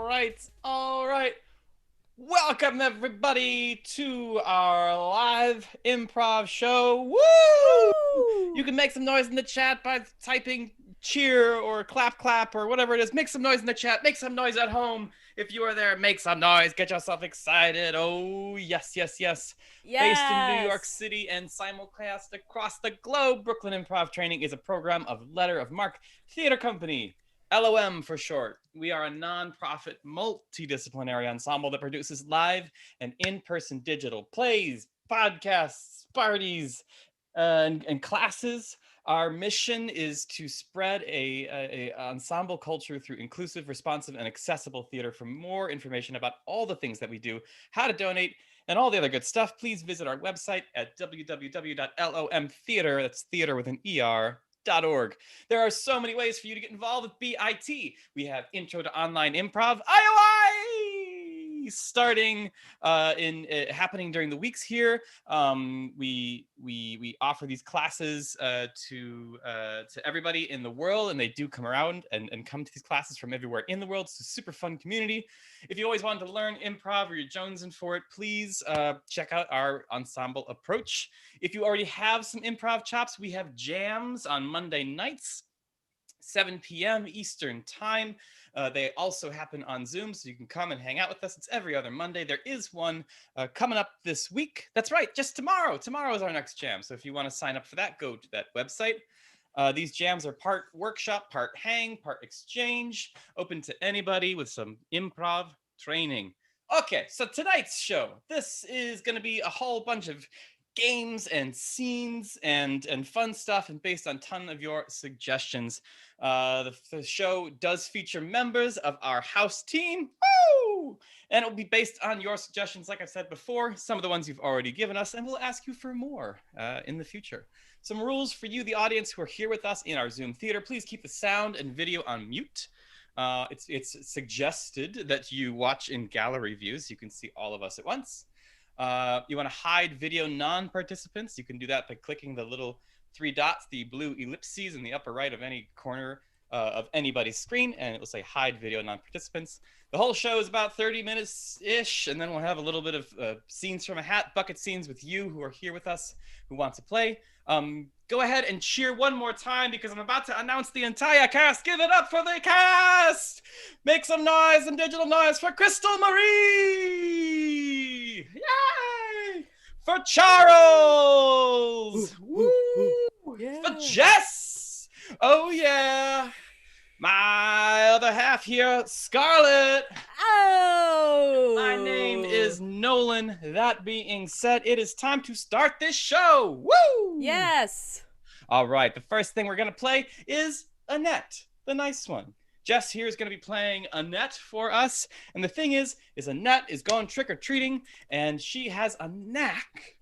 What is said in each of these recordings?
All right. Welcome everybody to our live improv show. Woo! Woo! You can make some noise in the chat by typing cheer or clap or whatever it is. Make some noise in the chat. Make some noise at home. If you are there, make some noise. Get yourself excited. Oh, yes. Based in New York Yes. City and simulcast across the globe, Brooklyn Improv Training is a program of Letter of Mark Theater Company. LOM for short. We are a non-profit, multidisciplinary ensemble that produces live and in-person digital plays, podcasts, parties, and classes. Our mission is to spread a ensemble culture through inclusive, responsive, and accessible theater. For more information about all the things that we do, how to donate, and all the other good stuff, please visit our website at www.lomtheater, that's theater with an ER.org. There are so many ways for you to get involved with BIT. We have Intro to Online Improv, IOI, starting happening during the weeks here. We offer these classes to everybody in the world, and they do come around and come to these classes from everywhere in the world. It's a super fun community. If you always wanted to learn improv or you're jonesing for it, please check out our ensemble approach. If you already have some improv chops, we have jams on Monday nights, 7 p.m. Eastern time. They also happen on Zoom, so you can come and hang out with us. It's every other Monday. There is one coming up this week. That's right, just tomorrow. Tomorrow is our next jam. So if you want to sign up for that, go to that website. These jams are part workshop, part hang, part exchange, open to anybody with some improv training. Okay, so tonight's show, this is going to be a whole bunch of games and scenes and fun stuff, and based on a ton of your suggestions. The show does feature members of our house team. Woo! And it'll be based on your suggestions, like I said before, some of the ones you've already given us, and we'll ask you for more in the future. Some rules for you, the audience who are here with us in our Zoom theater. Please keep the sound and video on mute. It's suggested that you watch in gallery views. You can see all of us at once. You want to hide video non-participants. You can do that by clicking the little 3 dots, the blue ellipses in the upper right of any corner of anybody's screen, and it will say hide video non-participants. The whole show is about 30 minutes-ish, and then we'll have a little bit of scenes from a hat, bucket scenes with you who are here with us, who want to play. Go ahead and cheer one more time because I'm about to announce the entire cast. Give it up for the cast! Make some noise and digital noise for Crystal Marie! Yay! For Charles! Woo! Yeah. For Jess! Oh yeah! My other half here, Scarlett! Oh! My name is Nolan. That being said, it is time to start this show. Woo! Yes. All right, the first thing we're going to play is Annette, the nice one. Jess here is going to be playing Annette for us. And the thing is Annette is going trick-or-treating, and she has a knack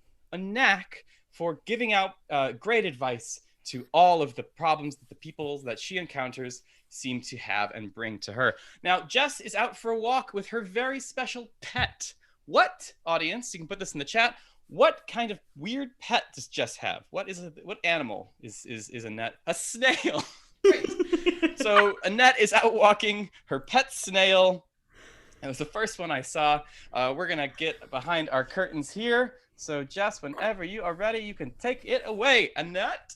for giving out great advice to all of the problems that the people that she encounters seem to have and bring to her. Now, Jess is out for a walk with her very special pet. What, audience, you can put this in the chat, what kind of weird pet does Jess have? What animal is Annette? A snail. Great. So Annette is out walking her pet snail. It was the first one I saw. We're going to get behind our curtains here. So Jess, whenever you are ready, you can take it away. Annette?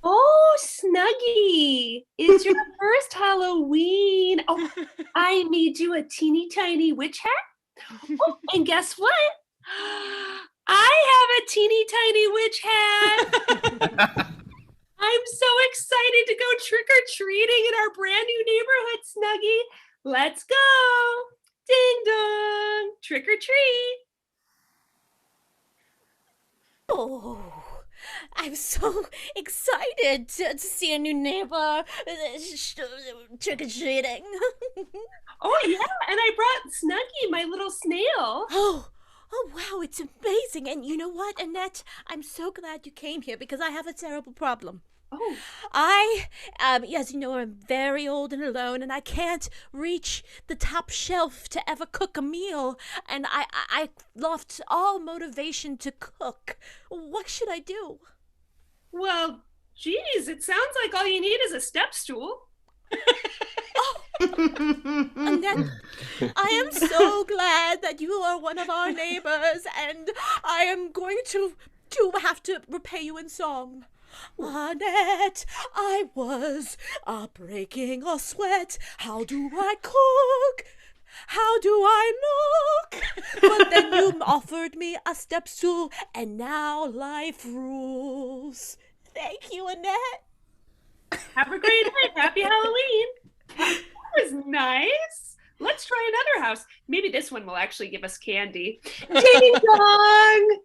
Oh, Snuggie, it's your first Halloween. Oh, I made you a teeny tiny witch hat. Oh, and guess what? I have a teeny tiny witch hat. I'm so excited to go trick-or-treating in our brand new neighborhood, Snuggie. Let's go. Ding dong, trick or treat. Oh, I'm so excited to see a new neighbor trick-or-treating. Oh, yeah, and I brought Snuggie, my little snail. Oh, wow, it's amazing. And you know what, Annette? I'm so glad you came here because I have a terrible problem. Oh, As you know, I'm very old and alone, and I can't reach the top shelf to ever cook a meal, and I lost all motivation to cook. What should I do? well, geez, it sounds like all you need is a step stool. Oh, Annette, I am so glad that you are one of our neighbors, and I am going to have to repay you in song. Annette, I was breaking a sweat. How do I cook? How do I look? But then you offered me a step stool, and now life rules. Thank you, Annette. Have a great night. Happy Halloween. That was nice. Let's try another house. Maybe this one will actually give us candy. Ding dong!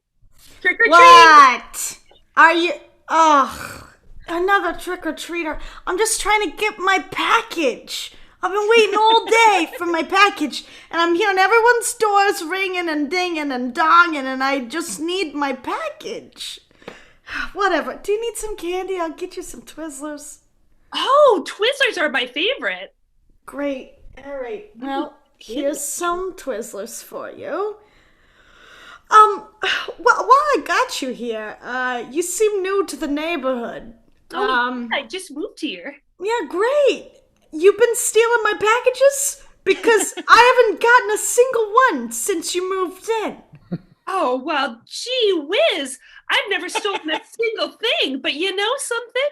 Trick or treat! What? Are you... Ugh. Another trick-or-treater. I'm just trying to get my package. I've been waiting all day for my package, and I'm hearing everyone's doors ringing and dinging and donging, and I just need my package. Whatever. Do you need some candy? I'll get you some Twizzlers. Oh, Twizzlers are my favorite. Great. All right. Well, here's some Twizzlers for you. While I got you here, you seem new to the neighborhood. I just moved here. Yeah, great. You've been stealing my packages? Because I haven't gotten a single one since you moved in. Oh, well, gee whiz. I've never stolen a single thing, but you know something?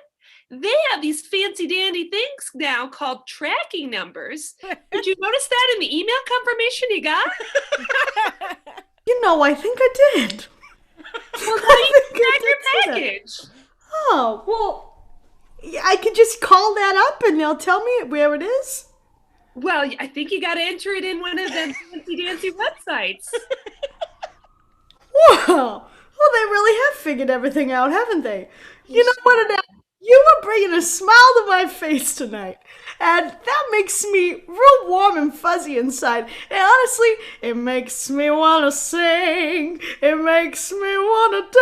They have these fancy dandy things now called tracking numbers. Did you notice that in the email confirmation you got? You know, I think I did. Well, how do you track your package? Oh, well, yeah, I could just call that up and they'll tell me where it is. Well, I think you got to enter it in one of them fancy dancy websites. Whoa. Well, they really have figured everything out, haven't they? You know what, Annette? You were bringing a smile to my face tonight, and that makes me real warm and fuzzy inside. And honestly, it makes me want to sing. It makes me want to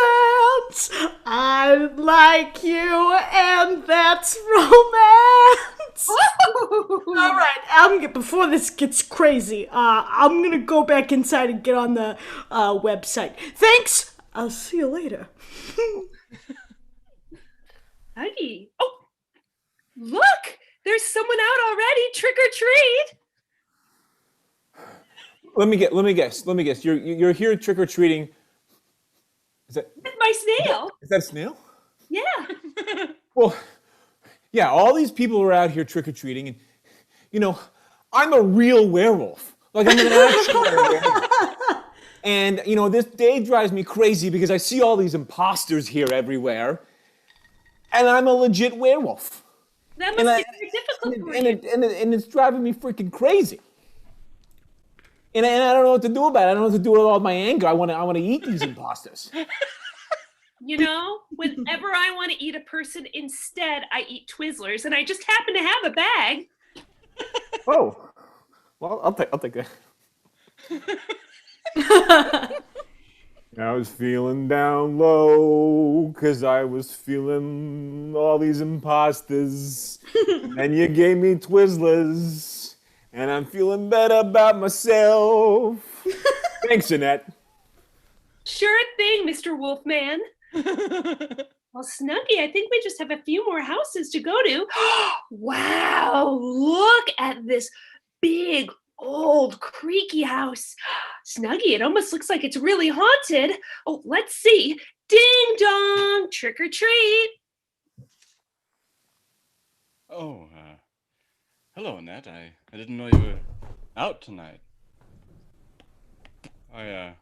dance. I like you, and that's romance. All right, before this gets crazy, I'm gonna go back inside and get on the website. Thanks. I'll see you later. Howdy. Oh, look! There's someone out already. Trick or treat. Let me guess. You're here trick or treating. Is that With my snail. is that a snail? Yeah. Well, yeah. All these people are out here trick or treating, and you know, I'm a real werewolf. Like I'm an actual werewolf. And you know, this day drives me crazy because I see all these imposters here everywhere, and I'm a legit werewolf. That must be very difficult for you. And it's driving me freaking crazy. And I don't know what to do about it. I don't know what to do with all my anger. I want to eat these imposters. You know, whenever I want to eat a person, instead I eat Twizzlers, and I just happen to have a bag. Oh, well, I'll take that. I was feeling down low because I was feeling all these imposters. And you gave me Twizzlers, and I'm feeling better about myself. Thanks, Annette. Sure thing, Mr. Wolfman. Well, Snuggie, I think we just have a few more houses to go to. Wow, look at this big, old, creaky house. Snuggie, it almost looks like it's really haunted. Oh, let's see. Ding dong, trick or treat. Oh, hello, Annette. I didn't know you were out tonight. I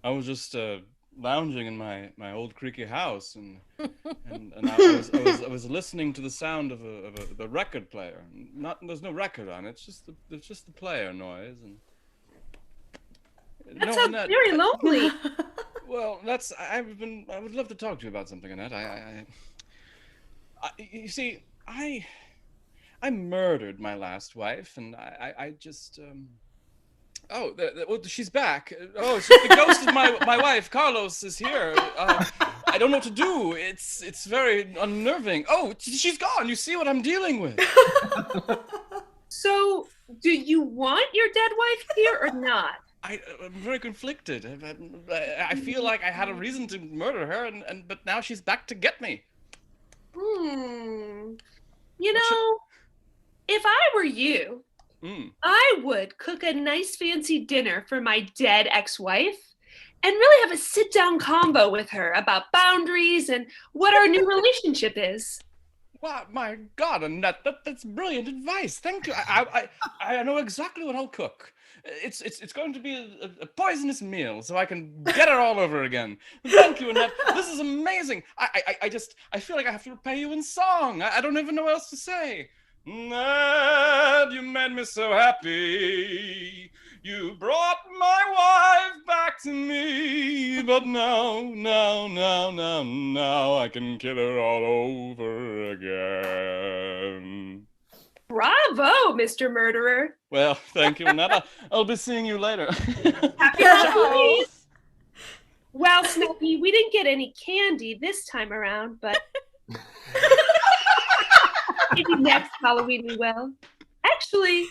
was just lounging in my old creaky house, and I was listening to the sound of a record player. There's no record on it. It's just the player noise. And That sounds very lonely. Well, I would love to talk to you about something, Annette. You see, I murdered my last wife, and I just oh, she's back. Oh, the ghost of my wife, Carlos, is here. I don't know what to do. It's very unnerving. Oh, she's gone. You see what I'm dealing with. So, do you want your dead wife here or not? I'm very conflicted. I feel like I had a reason to murder her, but now she's back to get me. You know, if I were you, I would cook a nice fancy dinner for my dead ex-wife and really have a sit-down convo with her about boundaries and what our new relationship is. Wow, my God, Annette, that's brilliant advice. Thank you. I know exactly what I'll cook. It's going to be a poisonous meal, so I can get it all over again. Thank you, Annette. This is amazing. I feel like I have to repay you in song. I don't even know what else to say. Annette, you made me so happy. You brought my wife back to me, but now I can kill her all over again. Bravo, Mr. Murderer. Well, thank you, Annette. I'll be seeing you later. Happy holidays. Well, Snuggie, we didn't get any candy this time around, but maybe next Halloween we will. Actually,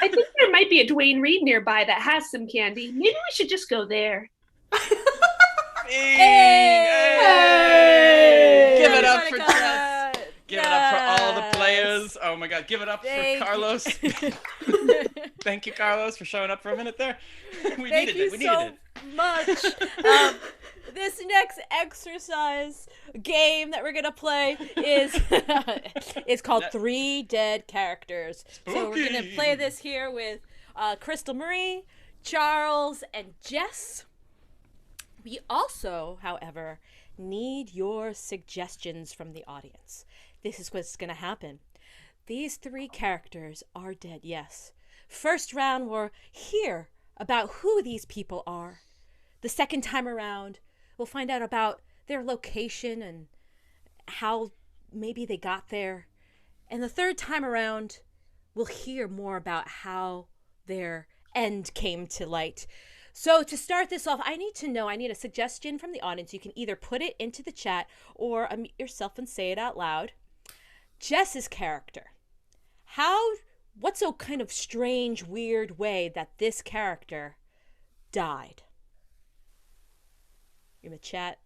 I think there might be a Dwayne Reed nearby that has some candy. Maybe we should just go there. Hey! Give it up for Everybody Jess. Give it up for all the players. Oh my God, give it up for Carlos. Thank you, Carlos, for showing up for a minute there. We Thank needed you it. We needed so it. much. This next exercise game that we're gonna play is it's called Three Dead Characters. So we're gonna play this here with Crystal Marie, Charles, and Jess. We also, however, need your suggestions from the audience. This is what's gonna happen. These three characters are dead, yes. First round, we'll hear about who these people are. The second time around, we'll find out about their location and how maybe they got there. And the third time around, we'll hear more about how their end came to light. So to start this off, I need a suggestion from the audience. You can either put it into the chat or unmute yourself and say it out loud. Jess's character. What's a kind of strange, weird way that this character died? In the chat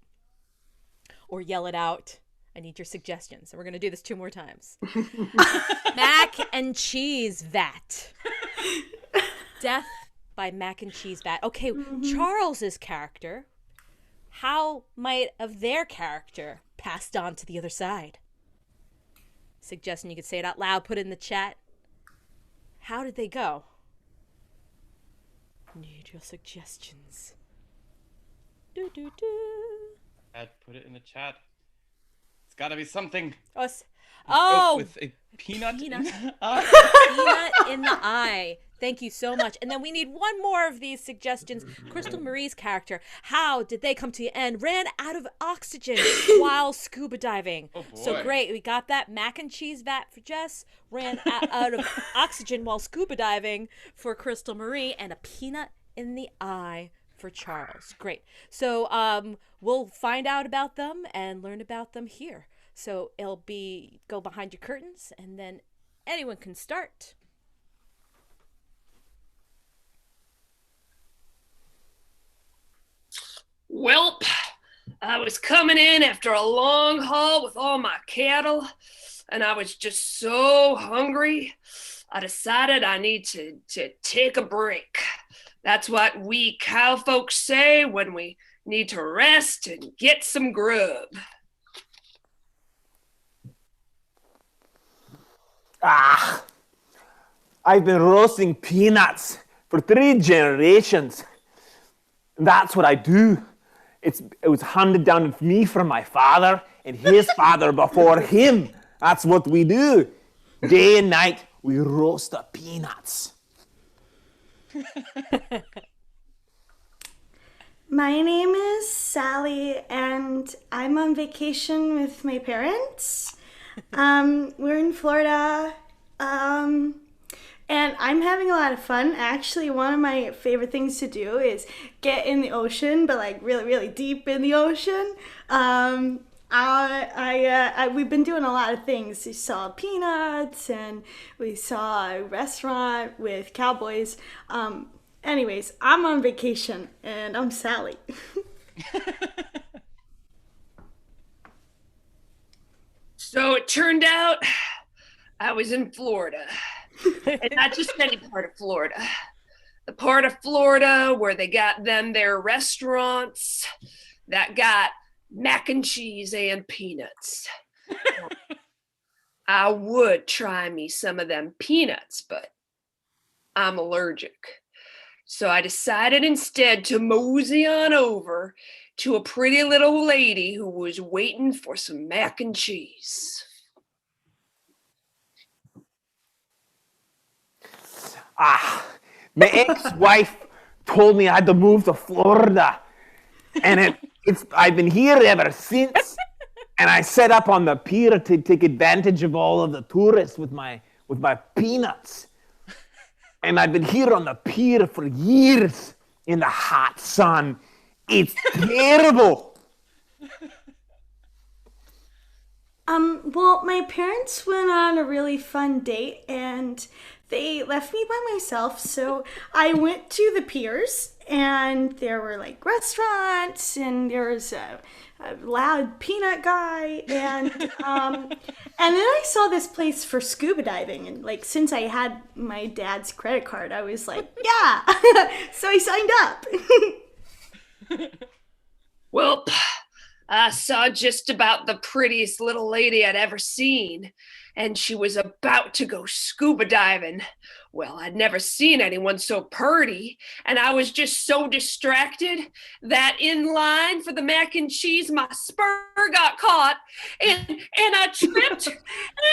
or yell it out. I need your suggestions. And we're going to do this 2 more times. Mac and cheese vat. Death by mac and cheese vat. Okay, Charles's character. How might of their character passed on to the other side? Suggesting you could say it out loud, put it in the chat. How did they go? Need your suggestions. I'd put it in the chat. It's got to be something. Oh, with a peanut. Peanut in the eye. Thank you so much. And then we need one more of these suggestions. Crystal Marie's character. How did they come to the end? Ran out of oxygen while scuba diving. Oh boy. So great. We got that mac and cheese vat for Jess. Ran out of oxygen while scuba diving for Crystal Marie. And a peanut in the eye for Charles. Great. So we'll find out about them and learn about them here. So it'll be go behind your curtains and then anyone can start. Welp, I was coming in after a long haul with all my cattle, and I was just so hungry. I decided I need to take a break. That's what we cow folks say when we need to rest and get some grub. I've been roasting peanuts for 3 generations. That's what I do. It was handed down to me from my father and his father before him. That's what we do. Day and night, we roast the peanuts. My name is Sally, and I'm on vacation with my parents. We're in Florida, and I'm having a lot of fun. Actually, one of my favorite things to do is get in the ocean, but like really, really deep in the ocean. We've been doing a lot of things. We saw peanuts, and we saw a restaurant with cowboys. Anyways, I'm on vacation, and I'm Sally. So it turned out I was in Florida. And not just any part of Florida. The part of Florida where they got them their restaurants that got mac and cheese and peanuts. I would try me some of them peanuts, but I'm allergic. So I decided instead to mosey on over to a pretty little lady who was waiting for some mac and cheese. My ex-wife told me I had to move to Florida, and I've been here ever since. And I set up on the pier to take advantage of all of the tourists with my peanuts. And I've been here on the pier for years in the hot sun. It's terrible. Well, my parents went on a really fun date and they left me by myself, so I went to the piers and there were like restaurants and there was a loud peanut guy and and then I saw this place for scuba diving, and like since I had my dad's credit card, I was like, yeah. So I signed up. Well, I saw just about the prettiest little lady I'd ever seen, and she was about to go scuba diving. Well, I'd never seen anyone so purty, and I was just so distracted that in line for the mac and cheese, my spur got caught, and I tripped, and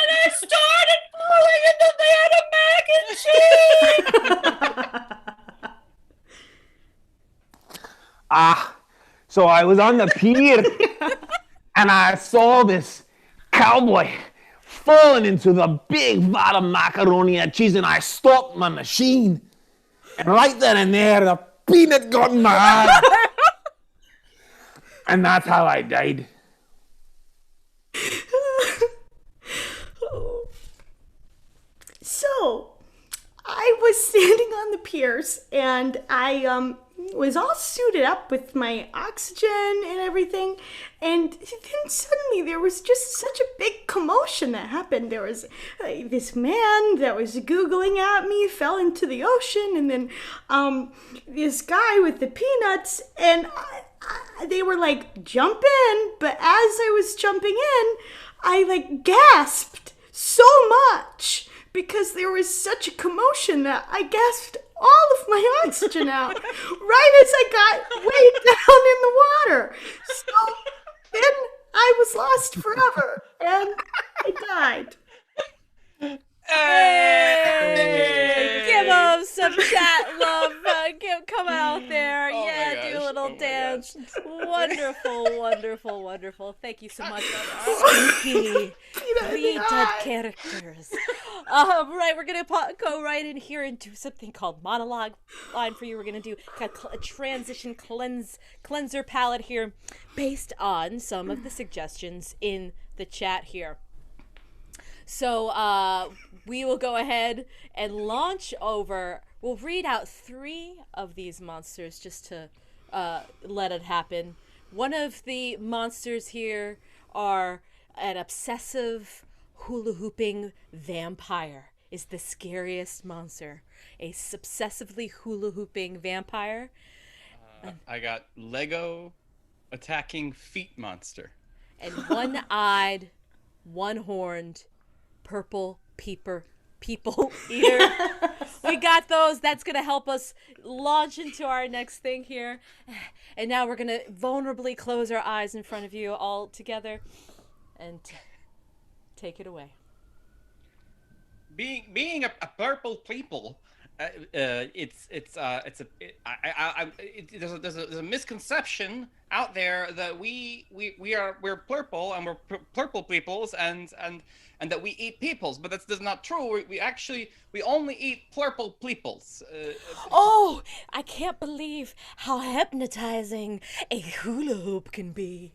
I started falling into the mac and cheese. So I was on the pier, and I saw this cowboy falling into the big vat of macaroni and cheese, and I stopped my machine. And right then and there, the peanut got in my eye. And that's how I died. So, I was standing on the piers, and I was all suited up with my oxygen and everything, and then suddenly there was just such a big commotion that happened. There was this man that was Googling at me, fell into the ocean, and then this guy with the peanuts, and they were like, jump in, but as I was jumping in, I like gasped so much because there was such a commotion that I gasped all of my oxygen out right as I got way down in the water. So then I was lost forever and I died. Hey! Give him some chat love. Come out there. Oh yeah, my do a gosh. little Oh my dance. Wonderful, wonderful, wonderful. Thank you so much. R.I.P. Three dead characters. Right, we're going to go right in here and do something called monologue line for you. We're going to do a transition cleanser palette here based on some of the suggestions in the chat here. So we will go ahead and launch over. We'll read out 3 of these monsters just to let it happen. One of the monsters here are an obsessive hula hooping vampire is the scariest monster. A obsessively hula hooping vampire. I got Lego attacking feet monster. And one-eyed, one-horned, purple people eater. We got those. That's going to help us launch into our next thing here. And now we're going to vulnerably close our eyes in front of you all together and take it away. Being a purple people, there's a misconception out there that we're purple and we're purple peoples and that we eat peoples, but that's not true. We only eat purple peoples. Oh, I can't believe how hypnotizing a hula hoop can be.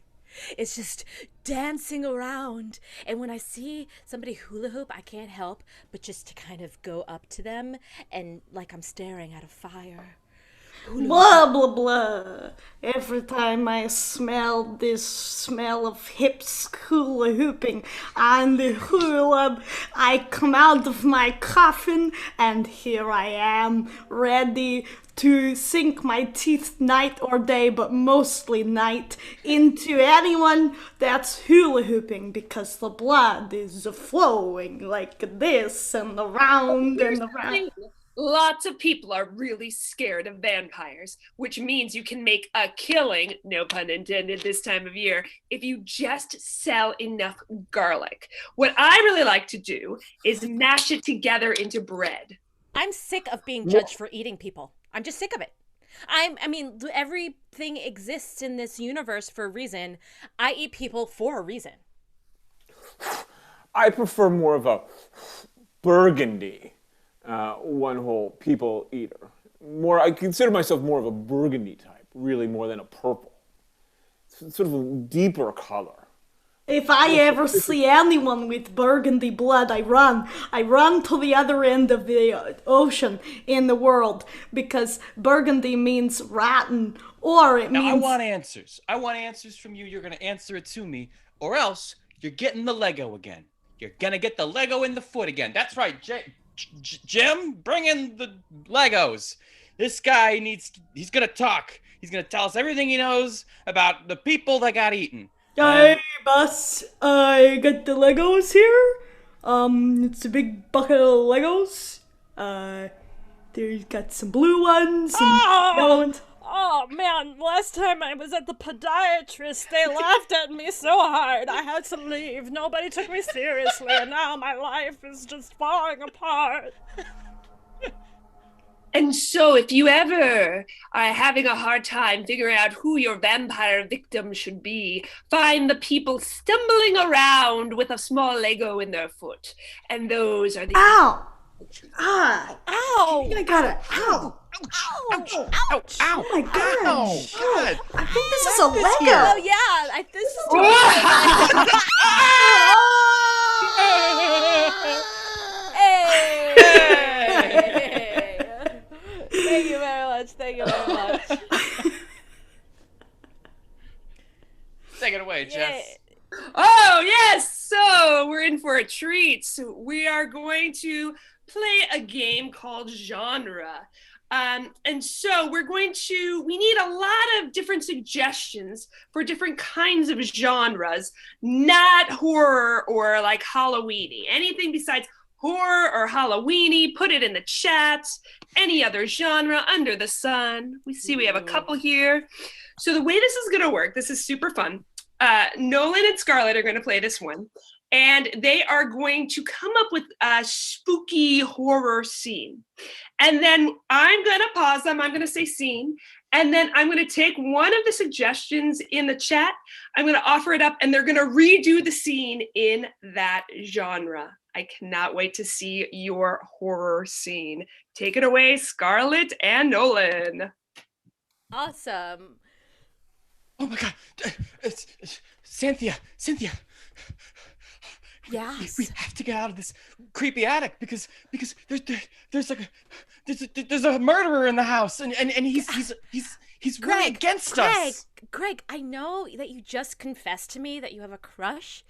It's just dancing around, and when I see somebody hula hoop, I can't help but just to kind of go up to them and like I'm staring at a fire. Blah, blah, blah. Every time I smell this smell of hips hula hooping and the hula, I come out of my coffin and here I am, ready to sink my teeth night or day, but mostly night, into anyone that's hula hooping because the blood is flowing like this and around Here's and the around. thing. Lots of people are really scared of vampires, which means you can make a killing, no pun intended this time of year, if you just sell enough garlic. What I really like to do is mash it together into bread. I'm sick of being judged for eating people. I'm just sick of it. I mean, everything exists in this universe for a reason. I eat people for a reason. I prefer more of a burgundy, one whole people eater. I consider myself more of a burgundy type, really, more than a purple. It's sort of a deeper color. If I ever see anyone with burgundy blood, I run. I run to the other end of the ocean in the world because burgundy means rotten, or it Now, means. I want answers. I want answers from you. You're going to answer it to me, or else you're getting the Lego again. You're going to get the Lego in the foot again. That's right, Jim, bring in the Legos. This guy he's going to talk. He's going to tell us everything he knows about the people that got eaten. Hey, boss, I got the Legos here. It's a big bucket of Legos. There's got some blue ones and yellow ones. Oh man, last time I was at the podiatrist, they laughed at me so hard I had to leave. Nobody took me seriously, and now my life is just falling apart. And so, if you ever are having a hard time figuring out who your vampire victim should be, find the people stumbling around with a small Lego in their foot. And those are the. Ow! Ah! Ow! I got it. Ow! Ouch! Ouch! Oh my gosh! God. I think this is a Lego. Oh yeah, this is Hey! Thank you very much. Thank you very much. Take it away, Jess. Oh, yes! So, we're in for a treat. So we are going to play a game called Genre. And so we need a lot of different suggestions for different kinds of genres, not horror or like Halloween-y. Anything besides horror or Halloween-y, put it in the chat. Any other genre under the sun. We have a couple here. So the way this is going to work, this is super fun. Nolan and Scarlett are going to play this one. And they are going to come up with a spooky horror scene. And then I'm going to pause them. I'm going to say scene. And then I'm going to take one of the suggestions in the chat. I'm going to offer it up, and they're going to redo the scene in that genre. I cannot wait to see your horror scene. Take it away, Scarlett and Nolan. Awesome. Oh my God. It's Cynthia. Yes. We have to get out of this creepy attic because there's a murderer in the house and he's really against us. Greg, I know that you just confessed to me that you have a crush,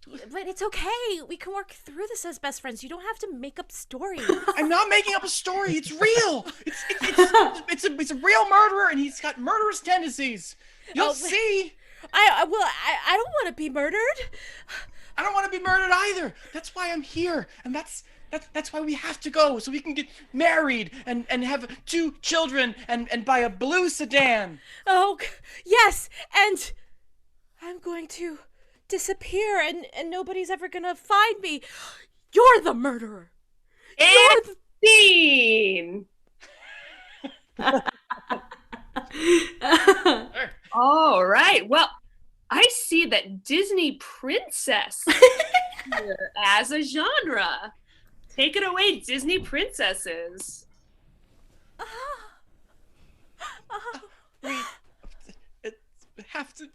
but it's okay. We can work through this as best friends. You don't have to make up stories. I'm not making up a story. It's real. It's a real murderer, and he's got murderous tendencies. You'll see. I don't want to be murdered. I don't want to be murdered either. That's why I'm here, and that's why we have to go, so we can get married and have 2 children and buy a blue sedan. Oh, yes, and I'm going to disappear, and nobody's ever gonna find me. You're the murderer. And scene. All right. Well, I see that Disney princess here as a genre. Take it away, Disney princesses. We have to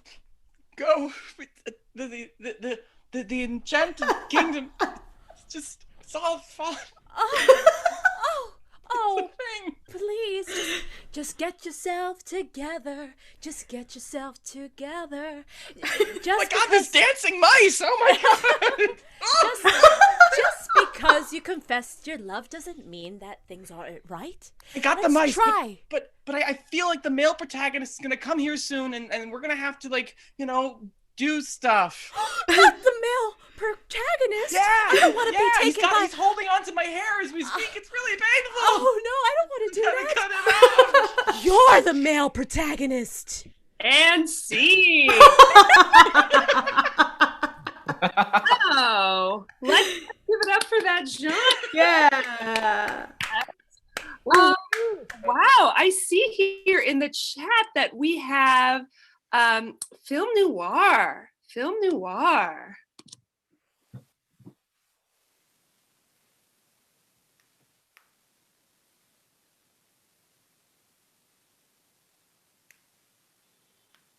go. The enchanted kingdom. It's all falling. Oh, Thing. please, Just get yourself together. Just get yourself together. Oh my God, this dancing mice! Oh my God! Just because you confessed your love doesn't mean that things aren't right. I got the Let's mice. try. But I feel like the male protagonist is gonna come here soon, and we're gonna have to, like, do stuff. Not the male protagonist. Yeah. I don't want to be taken by. He's holding onto my hair as we speak. It's really painful. Oh no, I don't want to do Gotta that. cut him out. You're the male protagonist. And scene. Oh, let's give it up for that John. Yeah. Wow, I see here in the chat that we have film noir. Film noir.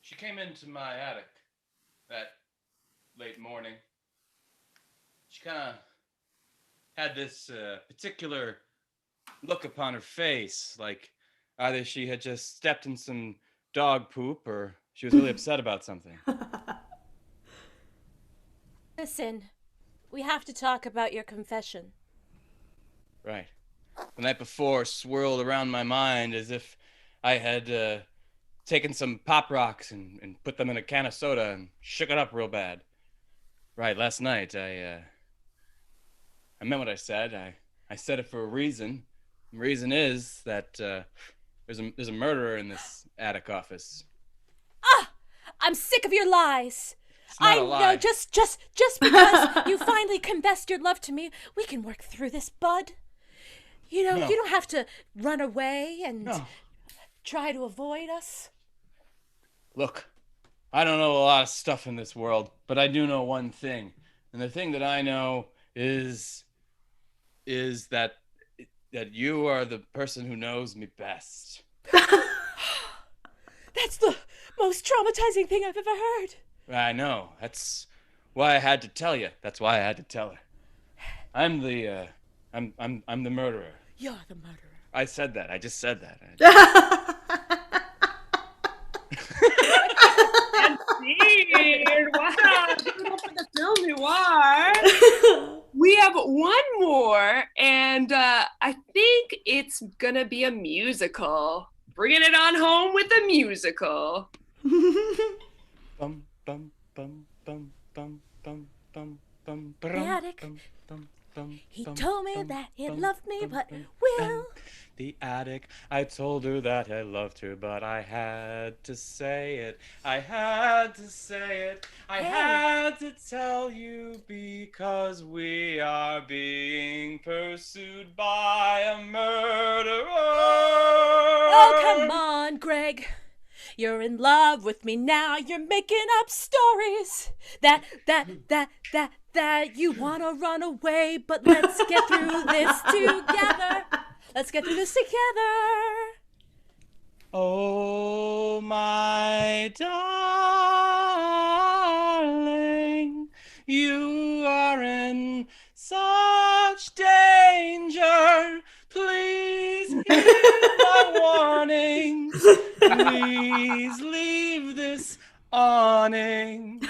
She came into my attic that late morning. She kind of had this particular look upon her face, like either she had just stepped in some dog poop or she was really upset about something. Listen, we have to talk about your confession. Right. The night before swirled around my mind as if I had taken some Pop Rocks and put them in a can of soda and shook it up real bad. Right, last night I meant what I said. I said it for a reason. The reason is that there's a murderer in this attic office. I'm sick of your lies. It's not I a lie. know, just because you finally confessed your love to me, we can work through this, bud. You know, No. you don't have to run away and No. try to avoid us. Look, I don't know a lot of stuff in this world, but I do know one thing. And the thing that I know is that you are the person who knows me best. That's the most traumatizing thing I've ever heard. I know. That's why I had to tell you. That's why I had to tell her. I'm the murderer. You're the murderer. I said that. I just said that. Wow, give it up for the film noir. We have one more, and I think it's gonna be a musical. Bringing it on home with a musical. Bum bum bum bum bum bum bum bum. The attic. He told me that he loved me, but will. The attic. I told her that I loved her, but I had to say it. I had to say it. I had to tell you because we are being pursued by a murderer. Oh, come on, Greg. You're in love with me now. You're making up stories that you want to run away, but let's get through this together. Let's get through this together. Oh, my darling, you are in such danger. Please hear my warning. Please leave this awning.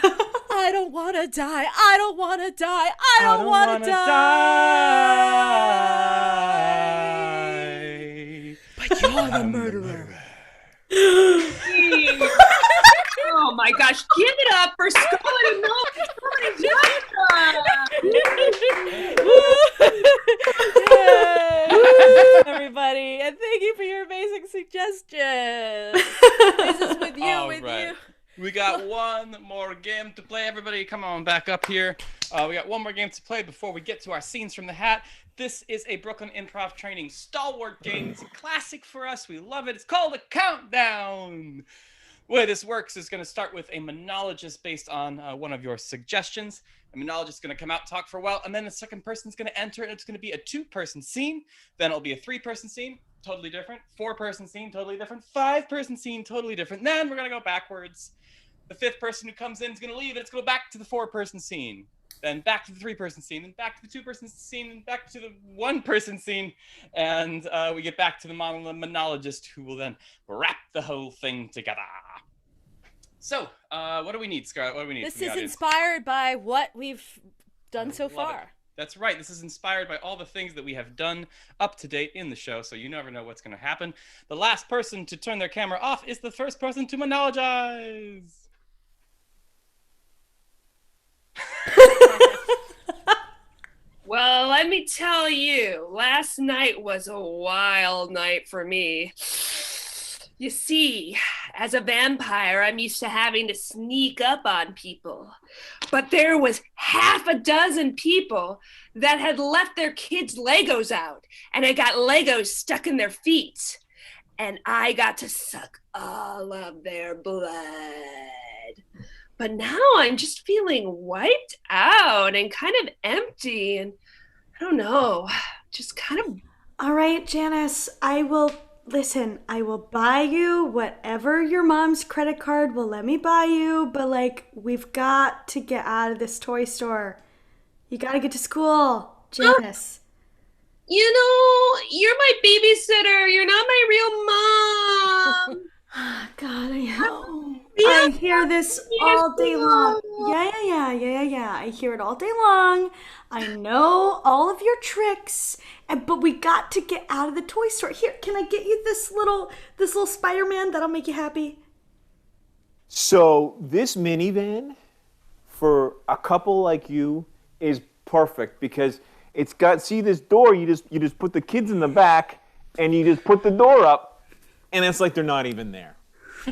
I don't want to die. I don't want to die. I don't want wanna to die. die. But you're the murderer. Oh my gosh, give it up for Scarlett and Yay, everybody, and thank you for your amazing suggestions. This is with you, All with right. you. We got one more game to play. Everybody, come on back up here. We got one more game to play before we get to our scenes from the hat. This is a Brooklyn Improv Training stalwart game. It's a classic for us. We love it. It's called a countdown. The way this works is going to start with a monologist based on one of your suggestions. A monologist is going to come out, talk for a while, and then the second person's going to enter, and it's going to be a 2-person scene. Then it'll be a 3-person scene, totally different. 4-person scene, totally different. 5-person scene, totally different. Then we're going to go backwards. The 5th person who comes in is going to leave, and it's going to go back to the 4-person scene. then back to the 3-person scene, then back to the 2-person scene, and back to the 1-person scene, and we get back to the monologist, who will then wrap the whole thing together. So, what do we need, Scarlett? What do we need? This is inspired by what we've done so far. That's right. This is inspired by all the things that we have done up to date in the show, so you never know what's going to happen. The last person to turn their camera off is the first person to monologize. Well, let me tell you, last night was a wild night for me. You see, as a vampire, I'm used to having to sneak up on people. But there was half a dozen people that had left their kids' Legos out and had got Legos stuck in their feet. And I got to suck all of their blood. But now I'm just feeling wiped out and kind of empty, and I don't know, just kind of... All right, Janice, I will buy you whatever your mom's credit card will let me buy you, but like, we've got to get out of this toy store. You gotta get to school, Janice. You know, you're my babysitter. You're not my real mom. God, I hear this all day long. Yeah. I hear it all day long. I know all of your tricks, but we got to get out of the toy store. Here, can I get you this little Spider-Man that'll make you happy? So this minivan for a couple like you is perfect because it's got, see this door, you just put the kids in the back and you just put the door up and it's like they're not even there.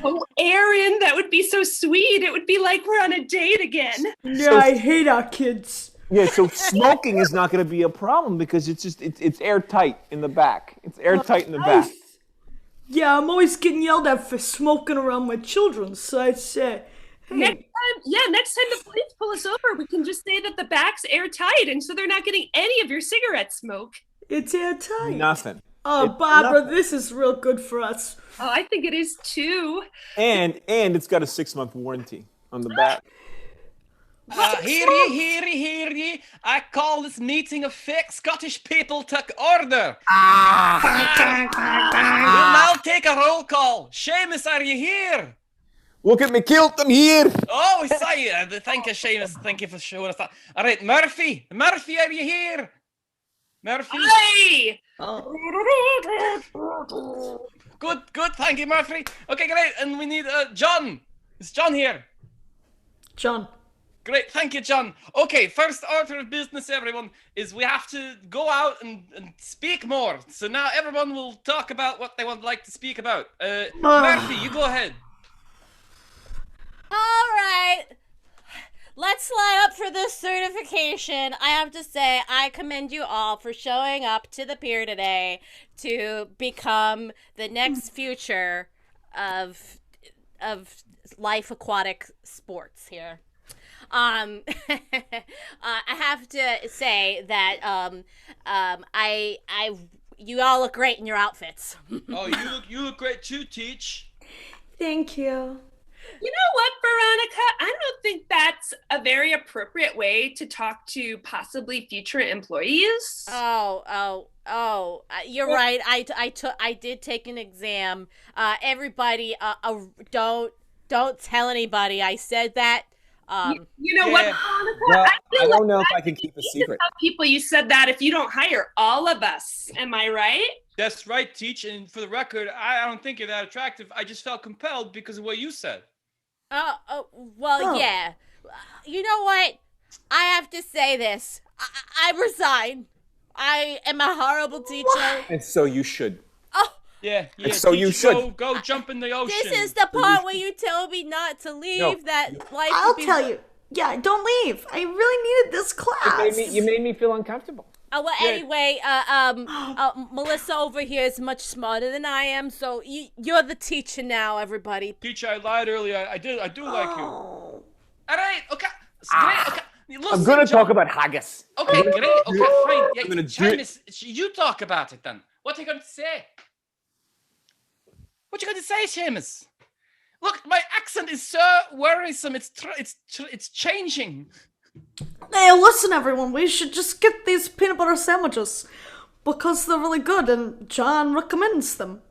Oh, Aaron, that would be so sweet. It would be like we're on a date again. Yeah, I hate our kids. Yeah, so smoking is not going to be a problem because it's airtight in the back. It's airtight in the back. Yeah, I'm always getting yelled at for smoking around my children, so I'd say, hey. Next time the police pull us over, we can just say that the back's airtight, and so they're not getting any of your cigarette smoke. It's airtight. Nothing. Oh, Barbara, this is real good for us. Oh, I think it is too. And it's got a 6-month warranty on the back. Hear ye. I call this meeting of fake Scottish people to order. We'll now take a roll call. Seamus, are you here? Look at me kilt, I'm here. Oh, we saw you. Thank you, Seamus. Thank you for showing us that. All right, Murphy, are you here? Murphy? Hey! Good. Thank you, Murphy. Okay, great. And we need John. Is John here? John. Great, thank you, John. Okay, first order of business, everyone, is we have to go out and speak more. So now everyone will talk about what they would like to speak about. Murphy, you go ahead. All right. Let's line up for this certification. I have to say, I commend you all for showing up to the pier today to become the next future of life aquatic sports here. I have to say that you all look great in your outfits. Oh, you look great too, Teach. Thank you. You know what, Veronica? I don't think that's a very appropriate way to talk to possibly future employees. You're right. I did take an exam. Everybody, don't tell anybody I said that. You know what, Veronica? Well, I don't know like if I can keep a secret. Tell people you said that if you don't hire all of us. Am I right? That's right, Teach. And for the record, I don't think you're that attractive. I just felt compelled because of what you said. Yeah. You know what? I have to say this. I resign. I am a horrible teacher. And so you should. Yeah. And so Teach, you should. Go jump in the ocean. This is the part where you tell me not to leave. No. I'll tell you. Yeah, don't leave. I really needed this class. You made me feel uncomfortable. Anyway, Melissa over here is much smarter than I am, so you're the teacher now, everybody. Teacher, I lied earlier. I do like you. All right, okay. Great, okay. Listen, I'm going to John. talk about haggis. Okay, great. Okay, fine. Yeah, I'm gonna do it. Seamus, you talk about it then. What are you going to say? What you going to say, Seamus? Look, my accent is so worrisome. It's changing. Hey, listen, everyone. We should just get these peanut butter sandwiches because they're really good, and John recommends them.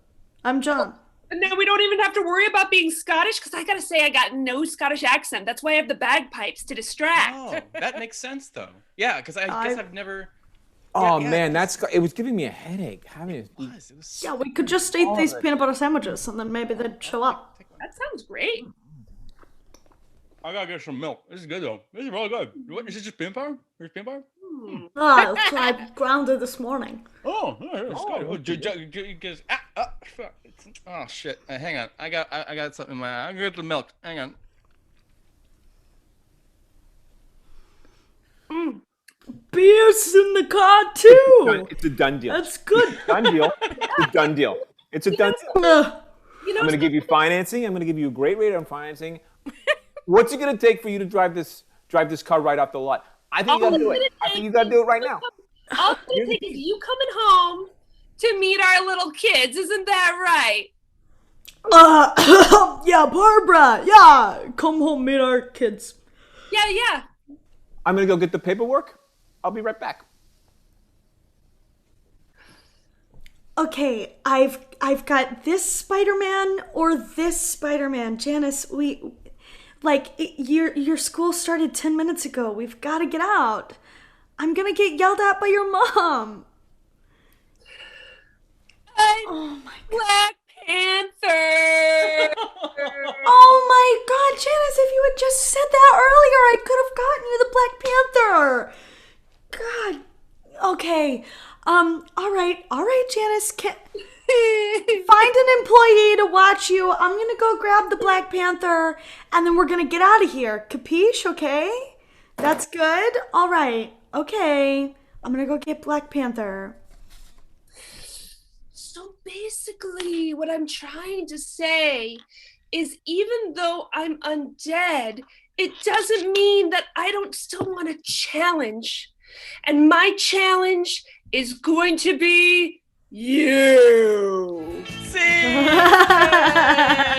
I'm John. And now we don't even have to worry about being Scottish, because I gotta say I got no Scottish accent. That's why I have the bagpipes to distract. Oh, that makes sense though. Yeah, because I guess I've never. Oh yeah, man, it was giving me a headache having it. It was Yeah, we could just eat these peanut butter sandwiches, and then maybe they'd show up. That sounds great. I gotta get some milk. This is good though. This is really good. What is it? Just peanut butter? There's peanut butter? I ground it this morning. Oh, that's good. Fuck. Oh shit! Hang on. I got something in my eye. I got the milk. Hang on. Beer's in the car too. It's a done deal. That's good. Done deal. It's a done deal. It's a done deal. You know, I'm gonna give you financing. I'm gonna give you a great rate on financing. What's it gonna take for you to drive this car right off the lot? I think you gotta do it. I think you gotta do it right now. all it's gonna take is you coming home to meet our little kids. Isn't that right? Yeah, Barbara. Yeah, come home, meet our kids. Yeah. I'm gonna go get the paperwork. I'll be right back. Okay, I've got this Spider-Man or this Spider-Man. Janice, your school started 10 minutes ago. We've got to get out. I'm gonna get yelled at by your mom. I'm Black Panther. Oh my God, Janice! If you had just said that earlier, I could have gotten you the Black Panther. God. Okay. All right, Janice. Find an employee to watch you. I'm gonna go grab the Black Panther, and then we're gonna get out of here. Capiche? Okay? That's good. All right. Okay. I'm gonna go get Black Panther. So basically, what I'm trying to say is even though I'm undead, it doesn't mean that I don't still want a challenge. And my challenge is going to be you.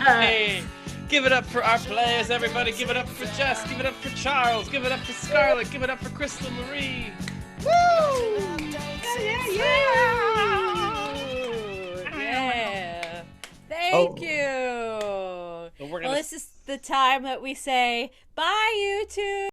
Hey, give it up for our players, everybody. Give it up for Jess. Give it up for Charles. Give it up for Scarlett. Give it up for Crystal Marie. Woo! Yeah. Thank you. Well, Well, this is the time that we say bye, YouTube.